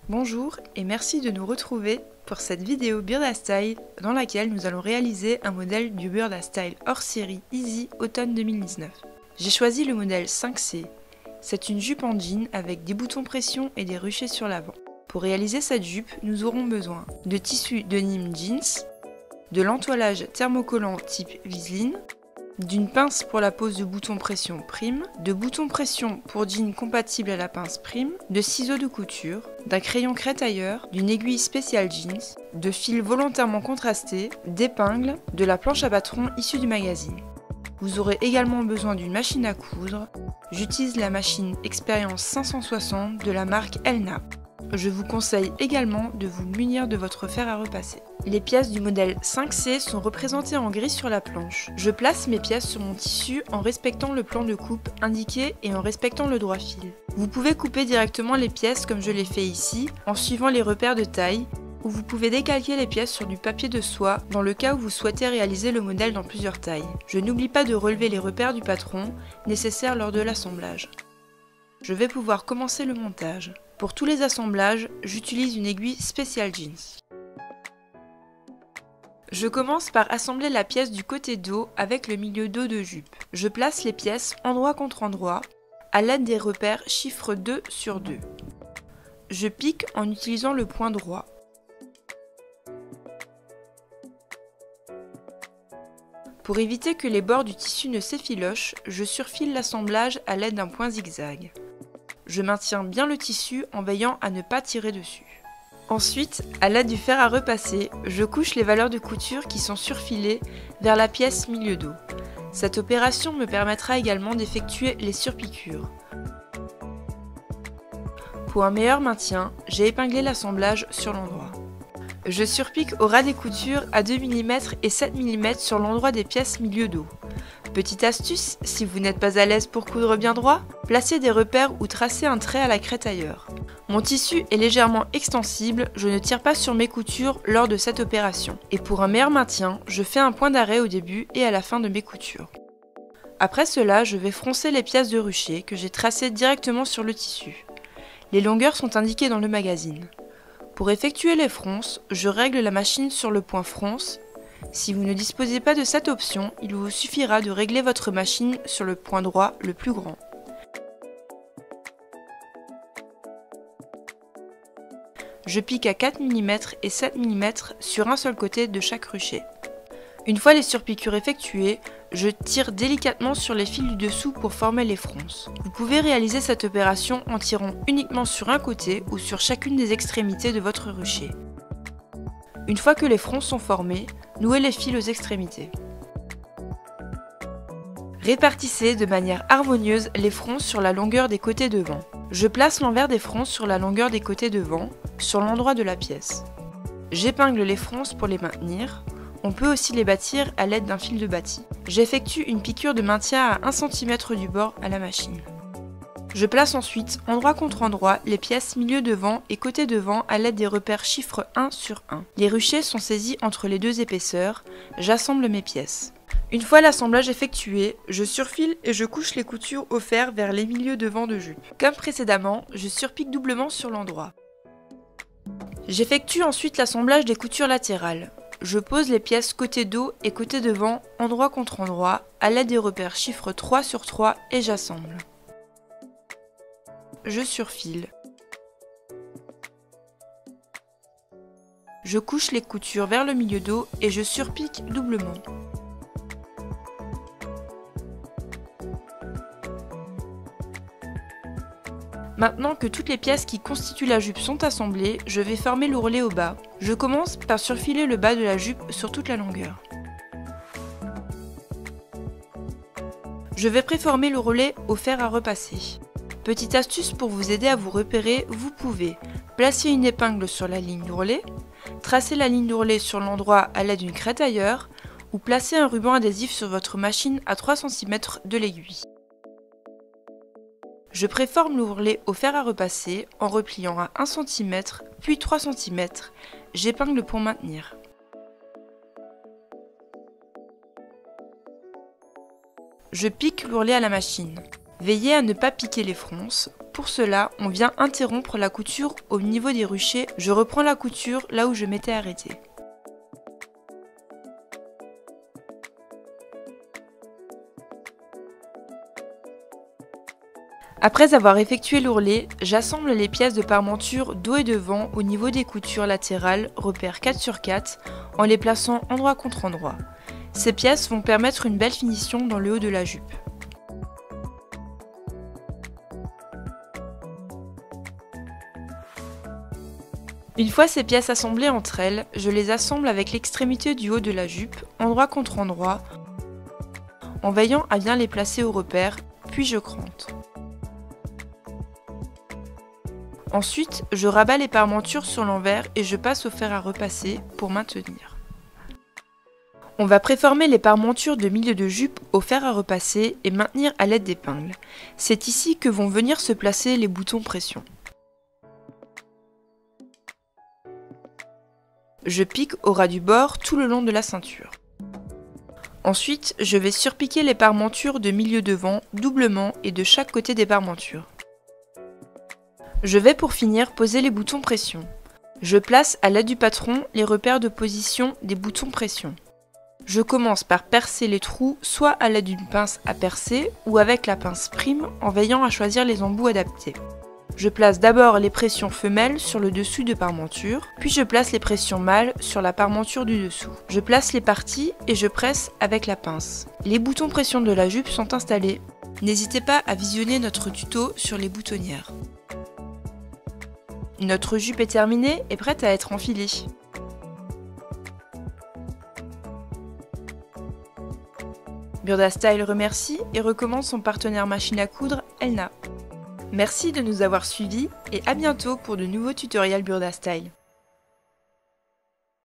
Bonjour et merci de nous retrouver pour cette vidéo Burda Style dans laquelle nous allons réaliser un modèle du Burda Style hors série Easy automne 2019. J'ai choisi le modèle 5C. C'est une jupe en jean avec des boutons pression et des ruchés sur l'avant. Pour réaliser cette jupe, nous aurons besoin de tissu de Nîmes jeans, de l'entoilage thermocollant type Viseline, d'une pince pour la pose de boutons pression prime, de boutons pression pour jean compatible à la pince prime, de ciseaux de couture, d'un crayon crétailleur, d'une aiguille spéciale jeans, de fils volontairement contrastés, d'épingles, de la planche à patron issue du magazine. Vous aurez également besoin d'une machine à coudre. J'utilise la machine Expérience 560 de la marque Elna. Je vous conseille également de vous munir de votre fer à repasser. Les pièces du modèle 5C sont représentées en gris sur la planche. Je place mes pièces sur mon tissu en respectant le plan de coupe indiqué et en respectant le droit fil. Vous pouvez couper directement les pièces comme je l'ai fait ici, en suivant les repères de taille, ou vous pouvez décalquer les pièces sur du papier de soie dans le cas où vous souhaitez réaliser le modèle dans plusieurs tailles. Je n'oublie pas de relever les repères du patron, nécessaires lors de l'assemblage. Je vais pouvoir commencer le montage. Pour tous les assemblages, j'utilise une aiguille spéciale jeans. Je commence par assembler la pièce du côté dos avec le milieu dos de jupe. Je place les pièces endroit contre endroit à l'aide des repères chiffre 2 sur 2. Je pique en utilisant le point droit. Pour éviter que les bords du tissu ne s'effilochent, je surfile l'assemblage à l'aide d'un point zigzag. Je maintiens bien le tissu en veillant à ne pas tirer dessus. Ensuite, à l'aide du fer à repasser, je couche les valeurs de couture qui sont surfilées vers la pièce milieu dos. Cette opération me permettra également d'effectuer les surpiqûres. Pour un meilleur maintien, j'ai épinglé l'assemblage sur l'endroit. Je surpique au ras des coutures à 2 mm et 7 mm sur l'endroit des pièces milieu dos. Petite astuce, si vous n'êtes pas à l'aise pour coudre bien droit, placez des repères ou tracez un trait à la crétailleur. Mon tissu est légèrement extensible, je ne tire pas sur mes coutures lors de cette opération. Et pour un meilleur maintien, je fais un point d'arrêt au début et à la fin de mes coutures. Après cela, je vais froncer les pièces de rucher que j'ai tracées directement sur le tissu. Les longueurs sont indiquées dans le magazine. Pour effectuer les fronces, je règle la machine sur le point fronce. Si vous ne disposez pas de cette option, il vous suffira de régler votre machine sur le point droit le plus grand. Je pique à 4 mm et 7 mm sur un seul côté de chaque rucher. Une fois les surpiqûres effectuées, je tire délicatement sur les fils du dessous pour former les fronces. Vous pouvez réaliser cette opération en tirant uniquement sur un côté ou sur chacune des extrémités de votre rucher. Une fois que les fronces sont formées, nouez les fils aux extrémités. Répartissez de manière harmonieuse les fronces sur la longueur des côtés devant. Je place l'envers des fronces sur la longueur des côtés devant, sur l'endroit de la pièce. J'épingle les fronces pour les maintenir. On peut aussi les bâtir à l'aide d'un fil de bâti. J'effectue une piqûre de maintien à 1 cm du bord à la machine. Je place ensuite, endroit contre endroit, les pièces milieu devant et côté devant à l'aide des repères chiffre 1 sur 1. Les ruchers sont saisis entre les deux épaisseurs. J'assemble mes pièces. Une fois l'assemblage effectué, je surfile et je couche les coutures au fer vers les milieux devant de jupe. Comme précédemment, je surpique doublement sur l'endroit. J'effectue ensuite l'assemblage des coutures latérales. Je pose les pièces côté dos et côté devant, endroit contre endroit, à l'aide des repères chiffre 3 sur 3 et j'assemble. Je surfile. Je couche les coutures vers le milieu dos et je surpique doublement. Maintenant que toutes les pièces qui constituent la jupe sont assemblées, je vais former l'ourlet au bas. Je commence par surfiler le bas de la jupe sur toute la longueur. Je vais préformer l'ourlet au fer à repasser. Petite astuce pour vous aider à vous repérer, vous pouvez placer une épingle sur la ligne d'ourlet, tracer la ligne d'ourlet sur l'endroit à l'aide d'une crétailleur ou placer un ruban adhésif sur votre machine à 3 cm de l'aiguille. Je préforme l'ourlet au fer à repasser en repliant à 1 cm puis 3 cm. J'épingle pour maintenir. Je pique l'ourlet à la machine. Veillez à ne pas piquer les fronces. Pour cela, on vient interrompre la couture au niveau des ruchers. Je reprends la couture là où je m'étais arrêtée. Après avoir effectué l'ourlet, j'assemble les pièces de parmenture dos et devant au niveau des coutures latérales, repère 4 sur 4, en les plaçant endroit contre endroit. Ces pièces vont permettre une belle finition dans le haut de la jupe. Une fois ces pièces assemblées entre elles, je les assemble avec l'extrémité du haut de la jupe, endroit contre endroit, en veillant à bien les placer au repère, puis je crante. Ensuite, je rabats les parmentures sur l'envers et je passe au fer à repasser pour maintenir. On va préformer les parmentures de milieu de jupe au fer à repasser et maintenir à l'aide d'épingles. C'est ici que vont venir se placer les boutons pression. Je pique au ras du bord tout le long de la ceinture. Ensuite, je vais surpiquer les parmentures de milieu devant doublement et de chaque côté des parmentures. Je vais pour finir poser les boutons pression. Je place à l'aide du patron les repères de position des boutons pression. Je commence par percer les trous soit à l'aide d'une pince à percer ou avec la pince prime en veillant à choisir les embouts adaptés. Je place d'abord les pressions femelles sur le dessus de parmenture, puis je place les pressions mâles sur la parmenture du dessous. Je place les parties et je presse avec la pince. Les boutons pression de la jupe sont installés. N'hésitez pas à visionner notre tuto sur les boutonnières. Notre jupe est terminée et prête à être enfilée. Burda Style remercie et recommande son partenaire machine à coudre, Elna. Merci de nous avoir suivis et à bientôt pour de nouveaux tutoriels Burda Style.